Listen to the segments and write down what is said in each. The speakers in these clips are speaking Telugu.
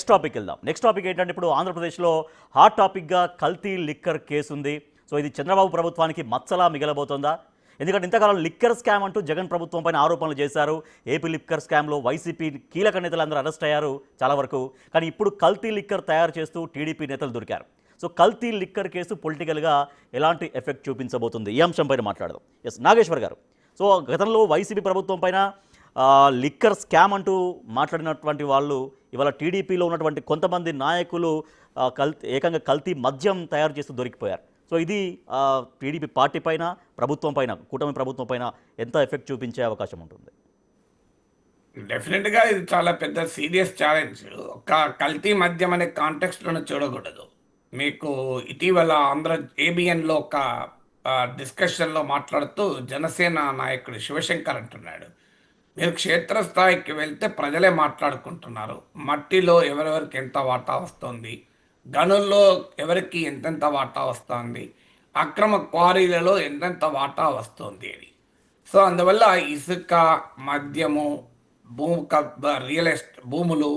నెక్స్ట్ టాపిక్ వెళ్దాం. నెక్స్ట్ టాపిక్ ఏంటంటే ఇప్పుడు ఆంధ్రప్రదేశ్లో హాట్ టాపిక్గా కల్తీ లిక్కర్ కేసు ఉంది. సో ఇది చంద్రబాబు ప్రభుత్వానికి మచ్చలా మిగలబోతోందా? ఎందుకంటే ఇంతకాలం లిక్కర్ స్కామ్ అంటూ జగన్ ప్రభుత్వం పైన ఆరోపణలు చేశారు. ఏపీ లిక్కర్ స్కామ్లో వైసీపీ కీలక నేతలందరూ అరెస్ట్ అయ్యారు చాలా వరకు. కానీ ఇప్పుడు కల్తీ లిక్కర్ తయారు చేస్తూ టీడీపీ నేతలు దొరికారు. సో కల్తీ లిక్కర్ కేసు పొలిటికల్గా ఎలాంటి ఎఫెక్ట్ చూపించబోతుంది, ఈ అంశం పైన మాట్లాడదాం. ఎస్ నాగేశ్వర్ గారు, సో గతంలో వైసీపీ ప్రభుత్వం పైన లిక్కర్ స్కామ్ అంటూ మాట్లాడినటువంటి వాళ్ళు ఇవాళ టీడీపీలో ఉన్నటువంటి కొంతమంది నాయకులు ఏకంగా కల్తీ మద్యం తయారు చేస్తూ దొరికిపోయారు. సో ఇది టీడీపీ పార్టీ పైన, ప్రభుత్వం పైన, కూటమి ప్రభుత్వం పైన ఎంత ఎఫెక్ట్ చూపించే అవకాశం ఉంటుంది? డెఫినెట్గా ఇది చాలా పెద్ద సీరియస్ ఛాలెంజ్. ఒక కల్తీ మద్యం అనే కాంటెక్స్ట్లోనే చూడకూడదు. మీకు ఇటీవల ఏబిఎన్లో ఒక డిస్కషన్లో మాట్లాడుతూ జనసేన నాయకుడు శివశంకర్ అంటున్నాడు, మీరు క్షేత్రస్థాయికి వెళ్తే ప్రజలే మాట్లాడుకుంటున్నారు, మట్టిలో ఎవరెవరికి ఎంత వాటా వస్తుంది, గనుల్లో ఎవరికి ఎంతెంత వాటా వస్తుంది, అక్రమ క్వారీలలో ఎంతెంత వాటా వస్తుంది అని. సో అందువల్ల ఇసుక, మద్యము, రియల్ ఎస్టేట్ భూములు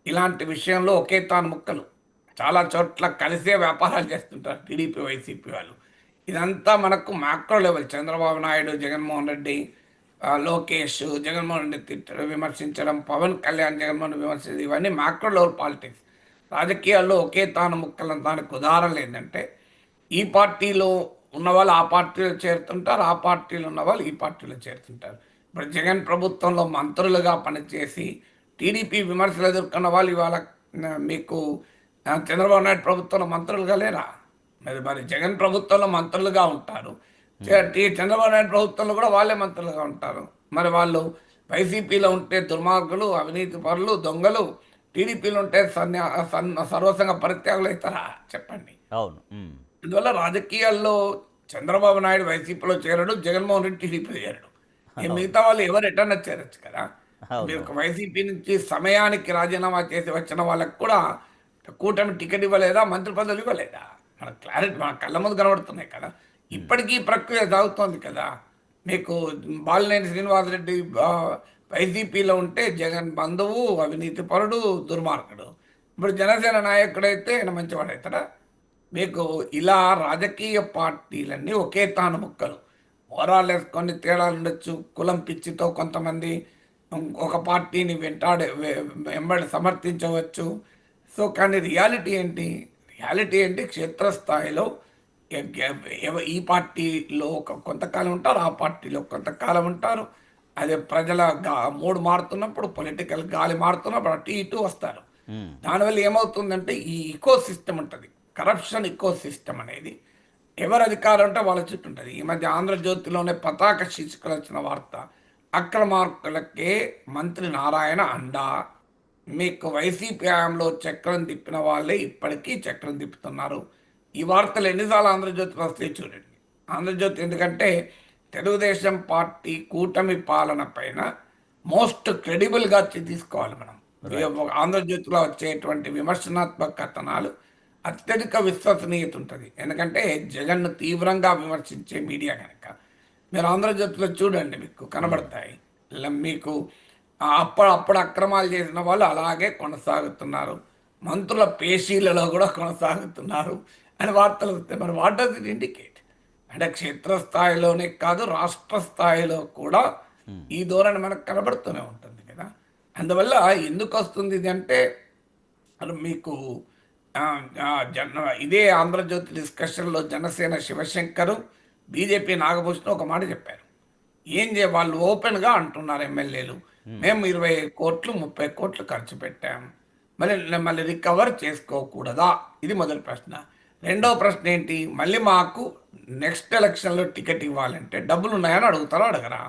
ఇలాంటి విషయంలో ఒకే తాను ముక్కలు చాలా చోట్ల కలిసే వ్యాపారాలు చేస్తుంటారు టీడీపీ వైసీపీ వాళ్ళు. ఇదంతా మనకు మ్యాక్రో లెవెల్. చంద్రబాబు నాయుడు, జగన్మోహన్ రెడ్డి, లోకేష్ జగన్మోహన్ రెడ్డి విమర్శించడం, పవన్ కళ్యాణ్ జగన్మోహన్ విమర్శించడం, ఇవన్నీ మ్యాక్రో లెవెల్ పాలిటిక్స్. రాజకీయాల్లో ఒకే తాను ముక్కలు. దానికి ఉదాహరణలు ఏంటంటే, ఈ పార్టీలో ఉన్నవాళ్ళు ఆ పార్టీలో చేరుతుంటారు, ఆ పార్టీలో ఉన్నవాళ్ళు ఈ పార్టీలో చేరుతుంటారు. ఇప్పుడు జగన్ ప్రభుత్వంలో మంత్రులుగా పనిచేసి టీడీపీ విమర్శలు ఎదుర్కొన్న వాళ్ళు ఇవాళ మీకు చంద్రబాబు నాయుడు ప్రభుత్వంలో మంత్రులుగా లేరా? మరి జగన్ ప్రభుత్వంలో మంత్రులుగా ఉంటారు, చంద్రబాబు నాయుడు ప్రభుత్వంలో కూడా వాళ్ళే మంత్రులుగా ఉంటారు. మరి వాళ్ళు వైసీపీలో ఉంటే దుర్మార్గులు, అవినీతి పరులు, దొంగలు, టీడీపీలో ఉంటే సర్వసంగ పరిత్యాగులు అవుతారా చెప్పండి? అవును. అందువల్ల రాజకీయాల్లో చంద్రబాబు నాయుడు వైసీపీలో చేరడు, జగన్మోహన్ రెడ్డి టీడీపీలో చేరడు. మిగతా వాళ్ళు ఎవరు ఎటన్నా చేరచ్చు కదా. మీరు వైసీపీ నుంచి సమయానికి రాజీనామా చేసి వచ్చిన వాళ్ళకు కూడా కూటమి టికెట్ ఇవ్వలేదా, మంత్రి పదవులు ఇవ్వలేదా? మన క్లారిటీ మన కళ్ళ ముందు కనబడుతున్నాయి కదా. ఇప్పటికీ ప్రక్రియ సాగుతోంది కదా. మీకు బాలినేని శ్రీనివాసరెడ్డి వైసీపీలో ఉంటే జగన్ బంధువు, అవినీతి పరుడు, దుర్మార్గుడు. ఇప్పుడు జనసేన నాయకుడైతే ఆయన మంచివాడవుతాడా? మీకు ఇలా రాజకీయ పార్టీలన్నీ ఒకే తాను ముక్కలు. ఓవరాల్ కొన్ని తేడాలు ఉండొచ్చు. కులం పిచ్చితో కొంతమంది ఒక పార్టీని వెంబడి సమర్థించవచ్చు. సో కానీ రియాలిటీ ఏంటి? క్షేత్రస్థాయిలో ఈ పార్టీలో కొంతకాలం ఉంటారు, ఆ పార్టీలో కొంతకాలం ఉంటారు. అదే ప్రజల మూడు మారుతున్నప్పుడు, పొలిటికల్ గాలి మారుతున్నప్పుడు అటు ఇటు వస్తారు. దానివల్ల ఏమవుతుందంటే ఈ ఇకో సిస్టమ్ ఉంటుంది, కరప్షన్ ఇకో సిస్టమ్ అనేది. ఎవరు అధికారం అంటే వాళ్ళ చుట్టూ ఉంటుంది. ఈ మధ్య ఆంధ్రజ్యోతిలోనే పతాక శీర్షికలు వచ్చిన వార్త, అక్రమార్కులకే మంత్రి నారాయణ అండా. మీకు వైసీపీ హయాంలో చక్రం తిప్పిన వాళ్ళే ఇప్పటికీ చక్రం తిప్పుతున్నారు. ఈ వార్తలు ఎన్నిసార్లు ఆంధ్రజ్యోతిలో వస్తాయి చూడండి. ఆంధ్రజ్యోతి ఎందుకంటే తెలుగుదేశం పార్టీ కూటమి పాలన పైన మోస్ట్ క్రెడిబుల్గా తీసుకోవాలి మనం. ఆంధ్రజ్యోతిలో వచ్చేటువంటి విమర్శనాత్మక కథనాలు అత్యధిక విశ్వసనీయత ఉంటుంది. ఎందుకంటే జగన్ను తీవ్రంగా విమర్శించే మీడియా కనుక. మీరు ఆంధ్రజ్యోతిలో చూడండి, మీకు కనబడతాయి. మీకు అప్పుడు అక్రమాలు చేసిన వాళ్ళు అలాగే కొనసాగుతున్నారు, మంత్రుల పేషీలలో కూడా కొనసాగుతున్నారు అని వార్తలు వస్తాయి. మరి వాట్ డస్ ఇట్ ఇండికేట్? అంటే క్షేత్రస్థాయిలోనే కాదు, రాష్ట్ర స్థాయిలో కూడా ఈ ధోరణి మనకు కనబడుతూనే ఉంటుంది కదా. అందువల్ల ఎందుకు వస్తుంది ఇది అంటే, మీకు ఇదే ఆంధ్రజ్యోతి డిస్కషన్లో జనసేన శివశంకరు, బీజేపీ నాగభూషణ్ ఒక మాట చెప్పారు. వాళ్ళు ఓపెన్గా అంటున్నారు ఎమ్మెల్యేలు, మేము 20 కోట్లు 30 కోట్లు ఖర్చు పెట్టాం, మళ్ళీ రికవర్ చేసుకోకూడదా? ఇది మొదటి ప్రశ్న. రెండవ ప్రశ్న ఏంటి, మళ్ళీ మాకు నెక్స్ట్ ఎలక్షన్లో టికెట్ ఇవ్వాలంటే డబ్బులు ఉన్నాయని అడుగుతారో అడగరా?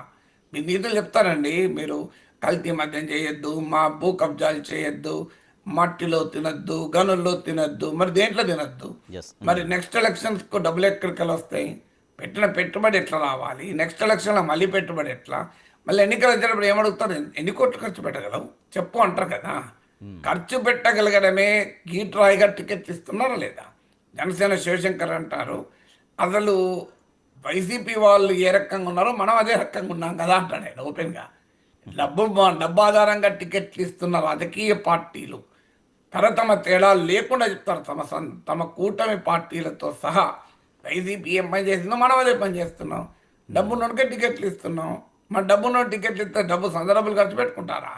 మీరు నిధులు చెప్తారండి, మీరు కల్తీ మద్యం చేయొద్దు, మా భూ కబ్జాలు చేయొద్దు, మట్టిలో తినద్దు, గనుల్లో తినద్దు, మరి దేంట్లో తినద్దు. మరి నెక్స్ట్ ఎలక్షన్స్కు డబ్బులు ఎక్కడికి వస్తాయి? పెట్టిన పెట్టుబడి ఎట్లా రావాలి? నెక్స్ట్ ఎలక్షన్లో మళ్ళీ పెట్టుబడి ఎట్లా? మళ్ళీ ఎన్నికలు వచ్చినప్పుడు ఏమడుగుతారు, ఎన్ని కోట్లు ఖర్చు పెట్టగలవు చెప్పు అంటారు కదా. ఖర్చు పెట్టగలగడమే గీట్రాయిగా టికెట్ ఇస్తున్నారా లేదా? జనసేన శివశంకర్ అంటారు, అసలు వైసీపీ వాళ్ళు ఏ రకంగా ఉన్నారో మనం అదే రకంగా ఉన్నాం కదా అంటాడు ఆయన ఓపెన్గా. డబ్బు ఆధారంగా టికెట్లు ఇస్తున్న రాజకీయ పార్టీలు తరతమ తేడాలు లేకుండా చెప్తారు. తమ కూటమి పార్టీలతో సహా వైసీపీ ఏం పని చేస్తుందో మనం అదే పని చేస్తున్నాం. డబ్బు ఉన్నోడికే టికెట్లు ఇస్తున్నాం. మరి డబ్బు ఉన్న టికెట్లు ఇస్తే డబ్బు సందర్భాలు ఖర్చు పెట్టుకుంటారా?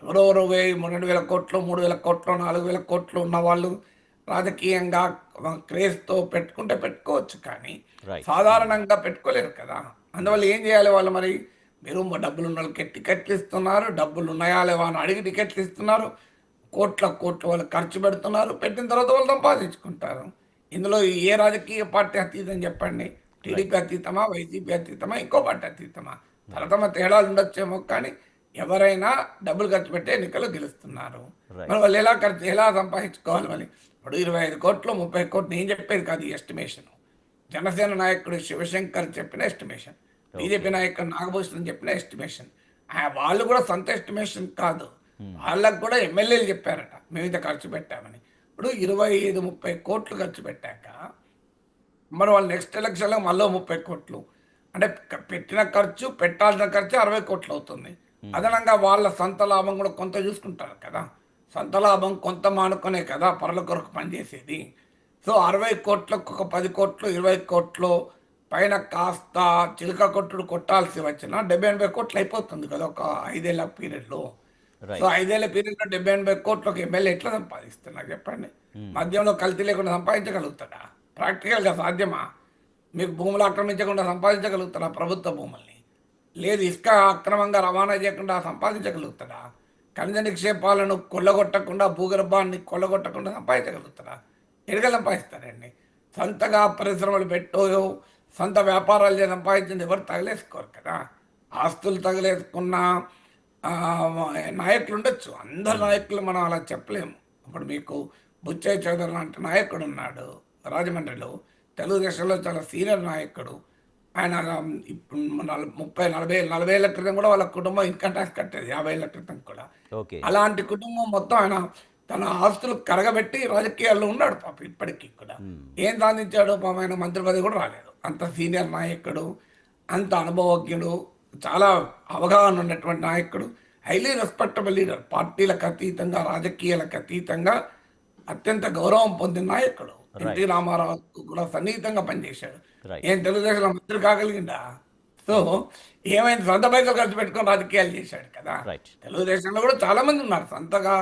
ఎవరెవరో 2,000 కోట్లు 3,000 కోట్లు 4,000 కోట్లు ఉన్న వాళ్ళు రాజకీయంగా క్రేజ్తో పెట్టుకుంటే పెట్టుకోవచ్చు, కానీ రైట్. సాధారణంగా పెట్టుకోలేరు కదా. అందువల్ల ఏం చేయాలి వాళ్ళు? మరి మీరు డబ్బులు ఉన్న వాళ్ళకి టికెట్లు ఇస్తున్నారు, డబ్బులు ఉన్నాయా లేవా అని అడిగి టికెట్లు ఇస్తున్నారు, కోట్లు వాళ్ళు ఖర్చు పెడుతున్నారు, పెట్టిన తర్వాత వాళ్ళు సంపాదించుకుంటారు. ఇందులో ఏ రాజకీయ పార్టీ అతీతం చెప్పండి? టీడీపీ అతీతమా, వైసీపీ అతీతమా, ఇంకో పార్టీ అతీతమా? తరతమ తేడాలు ఉండొచ్చేమో, కానీ ఎవరైనా డబ్బులు ఖర్చు పెట్టి ఎన్నికలు గెలుస్తున్నారు. మరి వాళ్ళు ఎలా సంపాదించుకోవాలి? మరి ఇప్పుడు 25 కోట్లు 30 కోట్లు నేను చెప్పేది కాదు, ఈ ఎస్టిమేషన్ జనసేన నాయకుడు శివశంకర్ చెప్పిన ఎస్టిమేషన్, బీజేపీ నాయకుడు నాగభూషణ్ చెప్పిన ఎస్టిమేషన్. వాళ్ళు కూడా సొంత ఎస్టిమేషన్ కాదు, వాళ్ళకు కూడా ఎమ్మెల్యేలు చెప్పారట మేము ఇంత ఖర్చు పెట్టామని. ఇప్పుడు 25-30 కోట్లు ఖర్చు పెట్టాక మరి వాళ్ళు నెక్స్ట్ ఎలక్షన్లో మళ్ళీ 30 కోట్లు అంటే పెట్టిన ఖర్చు పెట్టాల్సిన ఖర్చు 60 కోట్లు అవుతుంది. అదనంగా వాళ్ళ సొంత లాభం కూడా కొంత చూసుకుంటారు కదా. సొంత లాభం కొంత మానుకునే కదా పరుల కొరకు పనిచేసేది. సో 60 కోట్లకు ఒక 10 కోట్లు 20 కోట్లు పైన కాస్త చిలుక కొట్టుడు కొట్టాల్సి వచ్చిన 70-80 కోట్లు అయిపోతుంది కదా ఒక 5 ఏళ్ల పీరియడ్లో. సో 5 ఏళ్ల పీరియడ్లో 70-80 కోట్లకు ఎమ్మెల్యే ఎట్లా సంపాదిస్తున్నారు చెప్పండి? మద్యంలో కల్తీ లేకుండా సంపాదించగలుగుతాడా? ప్రాక్టికల్గా సాధ్యమా? మీకు భూములు ఆక్రమించకుండా సంపాదించగలుగుతారా ప్రభుత్వ భూముల్ని? లేదు, ఇసుక అక్రమంగా రవాణా చేయకుండా సంపాదించగలుగుతాడా? ఖనిజ నిక్షేపాలను కొల్లగొట్టకుండా, భూగర్భాన్ని కొల్లగొట్టకుండా సంపాదించగలుగుతారా? ఎడగ సంపాదిస్తారండి. సొంతగా పరిశ్రమలు పెట్టో సొంత వ్యాపారాలు చేసి సంపాదించింది ఎవరు తగలేసుకోరు కదా. ఆస్తులు తగలేసుకున్న నాయకులు ఉండొచ్చు, అందరు నాయకులు మనం అలా చెప్పలేము. ఇప్పుడు మీకు బుచ్చయ్య చౌదరి లాంటి నాయకుడు ఉన్నాడు రాజమండ్రిలో, తెలుగుదేశంలో చాలా సీనియర్ నాయకుడు. ఆయన ఇప్పుడు 30-40 ఏళ్ల క్రితం కూడా వాళ్ళ కుటుంబం ఇన్కమ్ ట్యాక్స్ కట్టేది, 50 ఏళ్ల క్రితం కూడా. అలాంటి కుటుంబం మొత్తం ఆయన తన ఆస్తులు కరగబెట్టి రాజకీయాల్లో ఉన్నాడు పాప ఇప్పటికీ కూడా. ఏం సాధించాడు పాపం? ఆయన మంత్రి పదవి కూడా రాలేదు. అంత సీనియర్ నాయకుడు, అంత అనుభవజ్ఞుడు, చాలా అవగాహన ఉన్నటువంటి నాయకుడు, హైలీ రెస్పెక్టబుల్ లీడర్, పార్టీలకు అతీతంగా రాజకీయాలకు అతీతంగా అత్యంత గౌరవం పొందిన నాయకుడు. ఎన్టీ రామారావు కూడా సన్నిహితంగా పనిచేశాడు. ఏం తెలుగుదేశంలో మంత్రి కాగలిగిందా? సో ఏమైంది? సొంత పైసలు ఖర్చు పెట్టుకొని రాజకీయాలు చేశాడు కదా. తెలుగుదేశంలో కూడా చాలా మంది ఉన్నారు, సొంతగా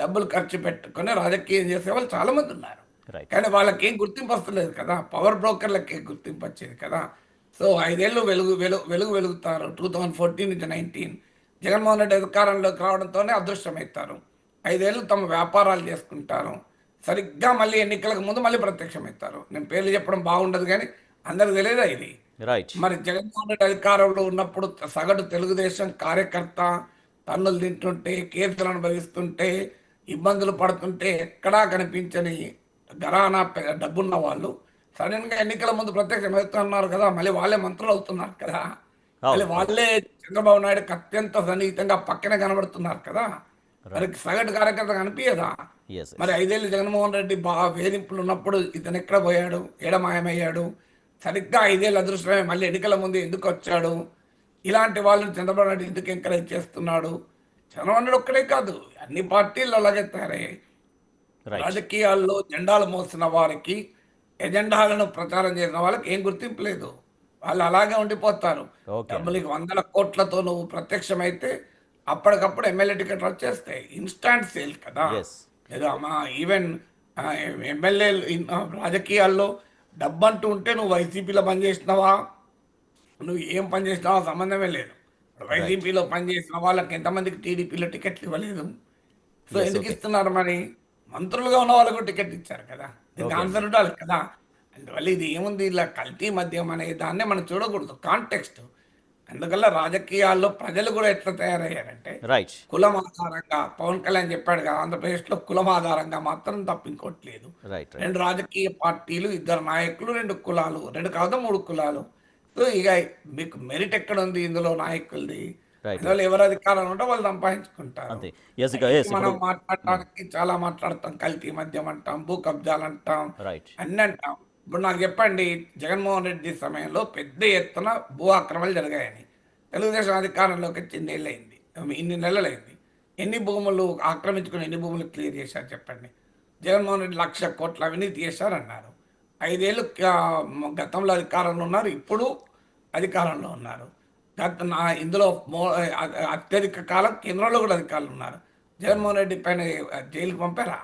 డబ్బులు ఖర్చు పెట్టుకొని రాజకీయం చేసే వాళ్ళు చాలా మంది ఉన్నారు, కానీ వాళ్ళకి ఏం గుర్తింపు వస్తలేదు కదా. పవర్ బ్రోకర్లకి గుర్తింపు వచ్చేది కదా. సో 5 ఏళ్ళు వెలుగుతారు. 2014 నుంచి 19 జగన్మోహన్ రెడ్డి అధికారంలోకి రావడంతోనే అదృష్టమవుతారు. 5 ఏళ్ళు తమ వ్యాపారాలు చేసుకుంటారు. సరిగ్గా మళ్ళీ ఎన్నికలకు ముందు మళ్ళీ ప్రత్యక్షమవుతారు. నేను పేర్లు చెప్పడం బాగుండదు, కానీ అందరికి తెలియదా ఇది? మరి జగన్మోహన్ రెడ్డి అధికారంలో ఉన్నప్పుడు సగటు తెలుగుదేశం కార్యకర్త తన్నులు తింటుంటే, కేసులు అనుభవిస్తుంటే, ఇబ్బందులు పడుతుంటే ఎక్కడా కనిపించని ఘరానా డబ్బున్న వాళ్ళు సడన్గా ఎన్నికల ముందు ప్రత్యక్షం అవుతున్నారు కదా. మళ్ళీ వాళ్ళే మంత్రులు అవుతున్నారు కదా. మళ్ళీ వాళ్ళే చంద్రబాబు నాయుడుకి అత్యంత సన్నిహితంగా పక్కనే కనబడుతున్నారు కదా. మరి సగటు కార్యకర్త కనిపించదా? మరి 5 ఏళ్ళు జగన్మోహన్ రెడ్డి బాగా వేధింపులు ఉన్నప్పుడు ఇతను ఎక్కడ పోయాడు? మాయమయ్యాడు? సరిగ్గా 5 ఏళ్ళు అదృష్టమే మళ్ళీ ఎన్నికల ముందు ఎందుకు వచ్చాడు? ఇలాంటి వాళ్ళని చంద్రబాబు నాయుడు ఎందుకు ఎంకరేజ్ చేస్తున్నాడు? చంద్రబాబు నాయుడు ఒక్కడే కాదు, అన్ని పార్టీలు అలాగే తయారయ్యాయి. రాజకీయాల్లో జెండాలు మోసిన వారికి, ఎజెండాలను ప్రచారం చేసిన వాళ్ళకి ఏం గుర్తింపు లేదు. వాళ్ళు అలాగే ఉండిపోతారు. డబ్బులకి 100 కోట్లతో నువ్వు ప్రత్యక్షమైతే అప్పటికప్పుడు ఎమ్మెల్యే టికెట్లు వచ్చేస్తాయి. ఇన్స్టాంట్ సేల్ కదా. లేదా ఈవెన్ ఎమ్మెల్యే రాజకీయాల్లో డబ్బు అంటూ ఉంటే నువ్వు వైసీపీలో పనిచేసినావా, నువ్వు ఏం పని చేసినావా సంబంధమే లేదు. వైసీపీలో పనిచేసిన వాళ్ళకి ఎంతమందికి టీడీపీలో టికెట్లు ఇవ్వలేదు? సో ఎందుకు ఇస్తున్నారు? మరి మంత్రులుగా ఉన్న వాళ్ళకు టికెట్ ఇచ్చారు కదా, దీనికి ఆన్సర్ ఉండాలి కదా. అందువల్ల ఇది ఏముంది, ఇలా కల్తీ మద్యం అనే దాన్నే మనం చూడకూడదు, కాంటెక్స్ట్. అందువల్ల రాజకీయాల్లో ప్రజలు కూడా ఎట్లా తయారయ్యారంటే కులం ఆధారంగా, పవన్ కళ్యాణ్ చెప్పాడు కదా, ఆంధ్రప్రదేశ్లో కులం ఆధారంగా మాత్రం తప్ప ఇంకోట్లేదు. 2 రాజకీయ పార్టీలు, 2 నాయకులు, 2 కులాలు, 2 కాదు 3 కులాలు. సో ఇక మీకు మెరిట్ ఎక్కడ ఉంది ఇందులో నాయకులది? అందువల్ల ఎవరు అధికారంలో ఉంటే వాళ్ళు సంపాదించుకుంటారు. మనం మాట్లాడటానికి చాలా మాట్లాడతాం, కల్తీ మద్యం అంటాం, భూ కబ్జాలు అంటాం, అన్ని అంటాం. ఇప్పుడు నాకు చెప్పండి, జగన్మోహన్ రెడ్డి సమయంలో పెద్ద ఎత్తున భూ ఆక్రమణలు జరిగాయని. తెలుగుదేశం అధికారంలోకి వచ్చి ఇన్ని నెలలైంది. ఎన్ని భూములు ఆక్రమించుకుని ఎన్ని భూములు క్లియర్ చేశారు చెప్పండి. జగన్మోహన్ రెడ్డి 1,00,000 కోట్ల అవినీతి చేశారన్నారు. 5 ఏళ్ళు గతంలో అధికారంలో ఉన్నారు, ఇప్పుడు అధికారంలో ఉన్నారు. ఇందులో అత్యధిక కాలం కేంద్రంలో కూడా అధికారులు ఉన్నారు. జగన్మోహన్ రెడ్డి పైన జైలుకి పంపారా?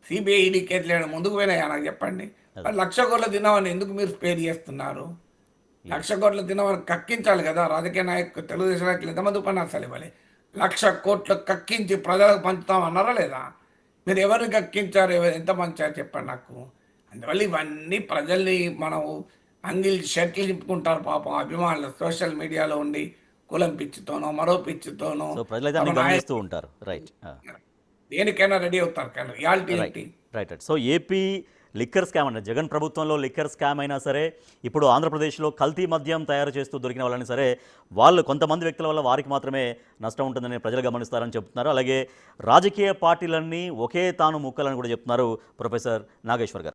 సిబిఐ ఈడీ కేసులు ఏమైనా ముందుకు పోయినాయా నాకు చెప్పండి. మరి 1,00,000 కోట్ల దినమని ఎందుకు మీరు స్పేర్ చేస్తున్నారు? 1,00,000 కోట్ల దినమని కక్కించాలి కదా. రాజకీయ నాయకులు, తెలుగుదేశం నాయకులు ఎంతమంది ఉపన్యాసాలు ఇవ్వాలి? 1,00,000 కోట్లు కక్కించి ప్రజలకు పంచుతామన్నారా లేదా? మీరు ఎవరిని కక్కించారు, ఎంత పంచారు చెప్పండి నాకు. అందువల్ల ఇవన్నీ ప్రజల్ని మనం అంగిల్ షర్ట్లు నింపుకుంటారు పాపం అభిమానులు సోషల్ మీడియాలో ఉండి, కులం పిచ్చితోనో మరో పిచ్చితోనో సో ప్రజలైతే అన్ని గమనిస్తూ ఉంటారు. రైట్ దేనికైనా రెడీ అవుతారు. కానీ రియాలిటీ ఏంటి? Right so AP liquor scam అంటే జగన్ ప్రభుత్వంలో లిక్కర్ స్కామ్ అయినా సరే, ఇప్పుడు ఆంధ్రప్రదేశ్లో కల్తీ మద్యం తయారు చేస్తూ దొరికిన వాళ్ళని సరే, వాళ్ళు కొంతమంది వ్యక్తుల వల్ల వారికి మాత్రమే నష్టం ఉంటుందని ప్రజలు గమనిస్తారని చెప్తున్నారు. అలాగే రాజకీయ పార్టీలన్నీ ఒకే తాను ముక్కలని కూడా చెప్తున్నారు ప్రొఫెసర్ నాగేశ్వర్ గారు.